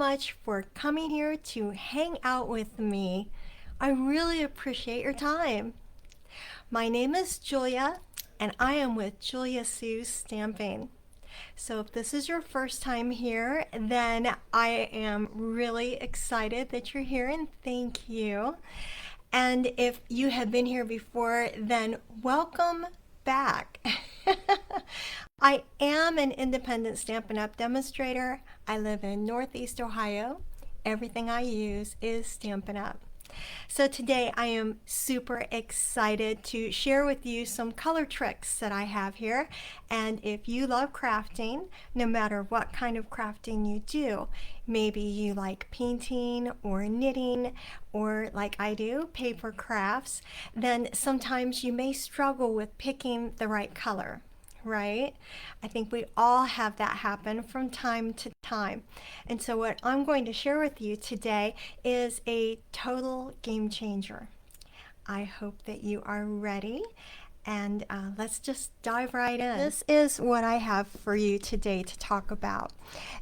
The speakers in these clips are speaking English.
much for coming here to hang out with me. I really appreciate your time. My name is Julia, and I am with Julia Sue Stamping. So if this is your first time here, then I am really excited that you're here, and thank you. And if you have been here before, then welcome back. I am an independent Stampin' Up! Demonstrator. I live in Northeast Ohio. Everything I use is Stampin' Up! So today I am super excited to share with you some color tricks that I have here. And if you love crafting, no matter what kind of crafting you do, maybe you like painting or knitting or like I do, paper crafts, then sometimes you may struggle with picking the right color. Right? I think we all have that happen from time to time. And so what I'm going to share with you today is a total game changer. I hope that you are ready, and let's just dive right in. This is what I have for you today to talk about.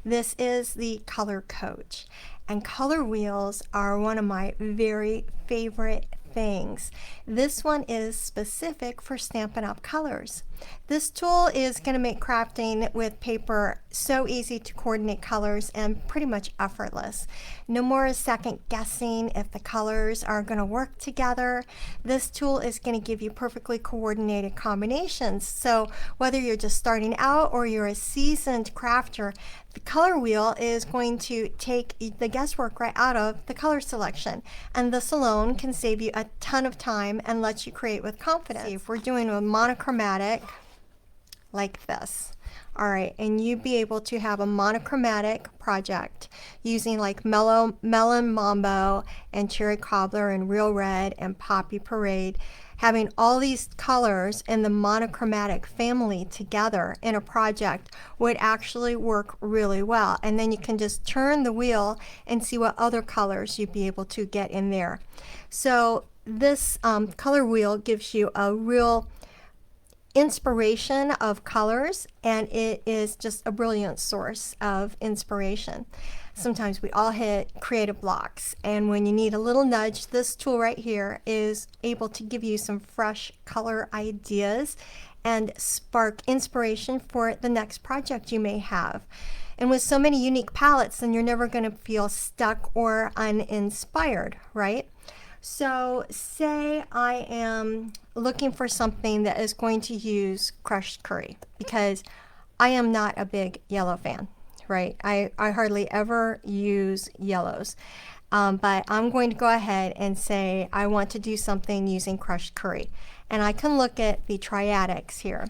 This is the Color Coach, and color wheels are one of my very favorite things. This one is specific for Stampin' Up! Colors. This tool is going to make crafting with paper so easy to coordinate colors and pretty much effortless. No more second guessing if the colors are going to work together. This tool is going to give you perfectly coordinated combinations. So whether you're just starting out or you're a seasoned crafter, the color wheel is going to take the guesswork right out of the color selection. And this alone can save you a ton of time and let you create with confidence. See, if we're doing a monochromatic like this, all right, and you'd be able to have a monochromatic project using like Melon Mambo and Cherry Cobbler and Real Red and Poppy Parade, having all these colors in the monochromatic family together in a project would actually work really well. And then you can just turn the wheel and see what other colors you'd be able to get in there. So this color wheel gives you a real inspiration of colors, and it is just a brilliant source of inspiration. Sometimes we all hit creative blocks, and when you need a little nudge, this tool right here is able to give you some fresh color ideas and spark inspiration for the next project you may have. And with so many unique palettes, then you're never going to feel stuck or uninspired, right? So say I am looking for something that is going to use crushed curry, because I am not a big yellow fan, right? I hardly ever use yellows. But I'm going to go ahead and say I want to do something using crushed curry. And I can look at the Triadics here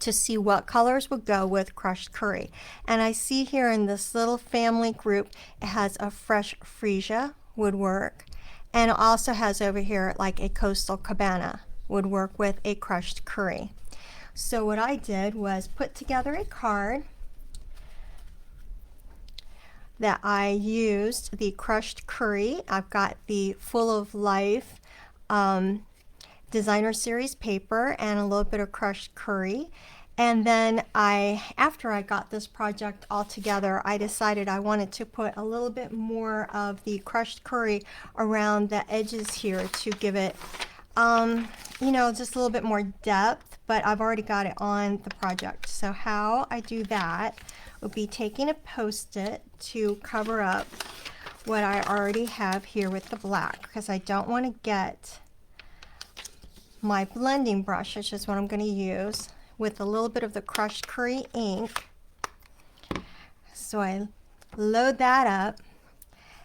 to see what colors would go with crushed curry. And I see here in this little family group, it has a fresh freesia would work. And it also has over here like a coastal cabana would work with a crushed curry. So what I did was put together a card that I used the crushed curry. I've got the Full of Life designer series paper and a little bit of crushed curry. And then after I got this project all together, I decided I wanted to put a little bit more of the crushed curry around the edges here to give it, you know, just a little bit more depth, but I've already got it on the project. So how I do that would be taking a Post-it to cover up what I already have here with the black, because I don't want to get my blending brush, which is what I'm going to use, with a little bit of the crushed curry ink. So I load that up,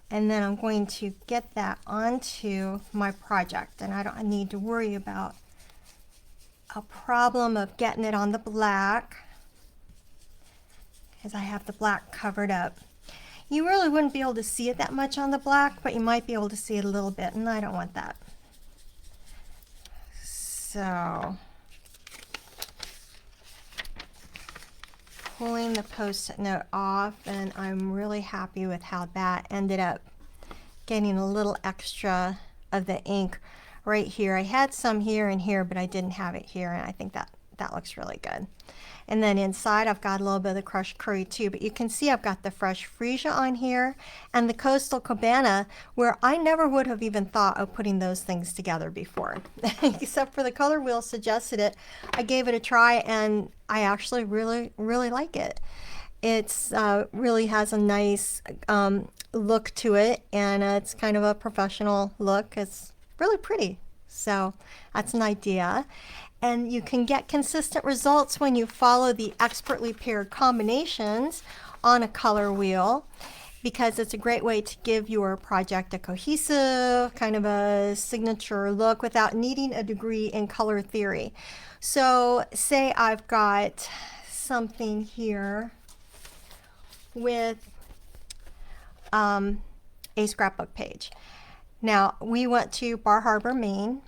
and then I'm going to get that onto my project, and I don't need to worry about a problem of getting it on the black, because I have the black covered up. You really wouldn't be able to see it that much on the black, but you might be able to see it a little bit, and I don't want that. So pulling the Post-it note off, and I'm really happy with how that ended up getting a little extra of the ink right here. I had some here and here, but I didn't have it here, and I think that that looks really good. And then inside I've got a little bit of the crushed curry too, but you can see I've got the fresh freesia on here and the coastal cabana, where I never would have even thought of putting those things together before. Except for the color wheel suggested it. I gave it a try and I actually really like it. It's really has a nice look to it, and it's kind of a professional look. It's really pretty. So that's an idea. And you can get consistent results when you follow the expertly paired combinations on a color wheel, because it's a great way to give your project a cohesive, kind of a signature look without needing a degree in color theory. So say I've got something here with a scrapbook page. Now, we went to Bar Harbor, Maine,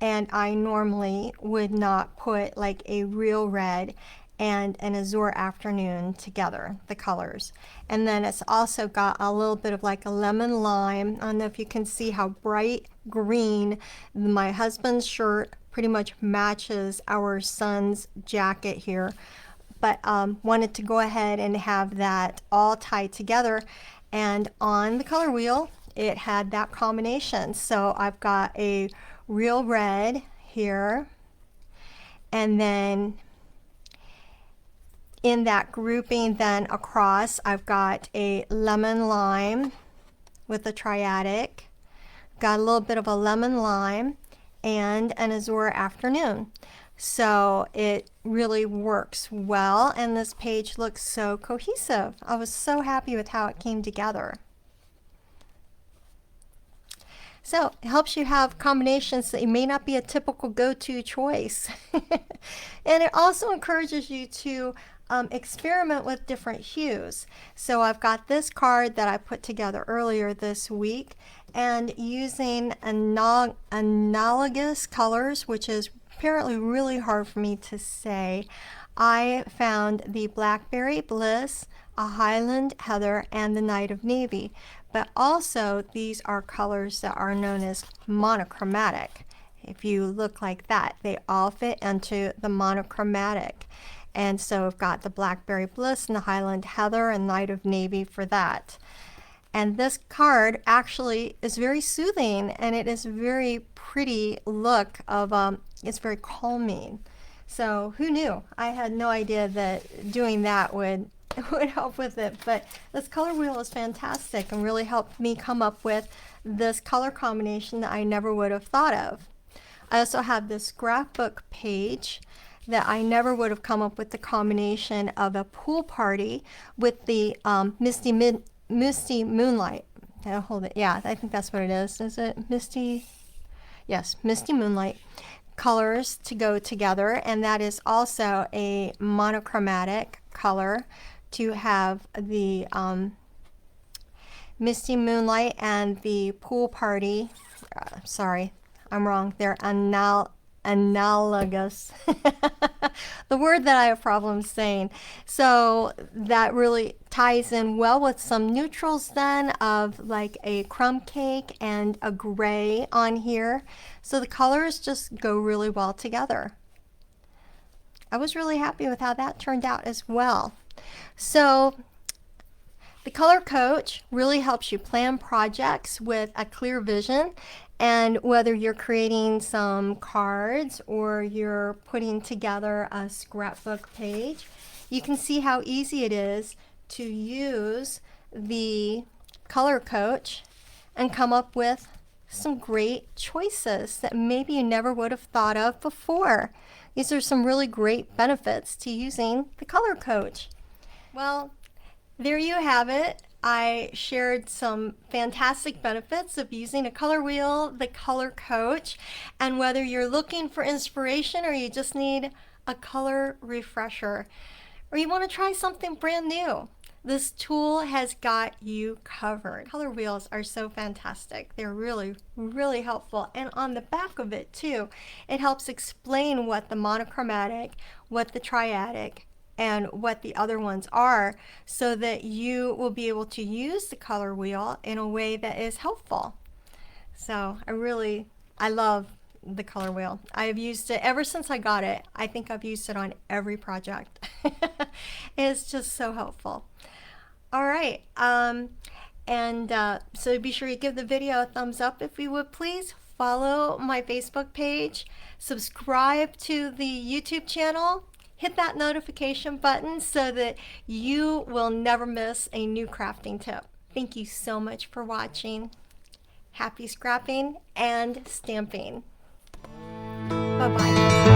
and I normally would not put like a real red and an azure afternoon together, the colors. And then it's also got a little bit of like a lemon lime. I don't know if you can see how bright green my husband's shirt pretty much matches our son's jacket here. But wanted to go ahead and have that all tied together. And on the color wheel, it had that combination. So I've got a real red here, and then in that grouping then across, I've got a lemon lime with a triadic, got a little bit of a lemon lime, and an azure afternoon. So it really works well, and this page looks so cohesive. I was so happy with how it came together. So it helps you have combinations that may not be a typical go-to choice. And it also encourages you to experiment with different hues. So I've got this card that I put together earlier this week, and using analogous colors, which is apparently really hard for me to say, I found the Blackberry Bliss, a Highland Heather, and the Night of Navy. But also these are colors that are known as monochromatic. If you look like that, they all fit into the monochromatic. And so I've got the Blackberry Bliss and the Highland Heather and Night of Navy for that. And this card actually is very soothing, and it is a very pretty look of, it's very calming. So who knew? I had no idea that doing that would help with it, but this color wheel is fantastic and really helped me come up with this color combination that I never would have thought of. I also have this scrapbook page that I never would have come up with the combination of a pool party with the Misty Moonlight. I'll hold it. Yeah, I think that's what it is. Is it Misty? Yes, Misty Moonlight colors to go together, and that is also a monochromatic color to have the Misty Moonlight and the pool party. Sorry, I'm wrong. They're analogous. The word that I have problems saying. So that really ties in well with some neutrals then of like a crumb cake and a gray on here. So the colors just go really well together. I was really happy with how that turned out as well. So the Color Coach really helps you plan projects with a clear vision, and whether you're creating some cards or you're putting together a scrapbook page, you can see how easy it is to use the Color Coach and come up with some great choices that maybe you never would have thought of before. These are some really great benefits to using the Color Coach. Well, there you have it. I shared some fantastic benefits of using a color wheel, the Color Coach, and whether you're looking for inspiration or you just need a color refresher, or you want to try something brand new, this tool has got you covered. Color wheels are so fantastic. They're really helpful. And on the back of it too, it helps explain what the monochromatic, what the triadic, and what the other ones are, so that you will be able to use the color wheel in a way that is helpful. So I love the color wheel. I've used it ever since I got it. I think I've used it on every project. It's just so helpful. All right. So be sure you give the video a thumbs up if you would please. Follow my Facebook page. Subscribe to the YouTube channel. Hit that notification button so that you will never miss a new crafting tip. Thank you so much for watching. Happy scrapping and stamping. Bye-bye.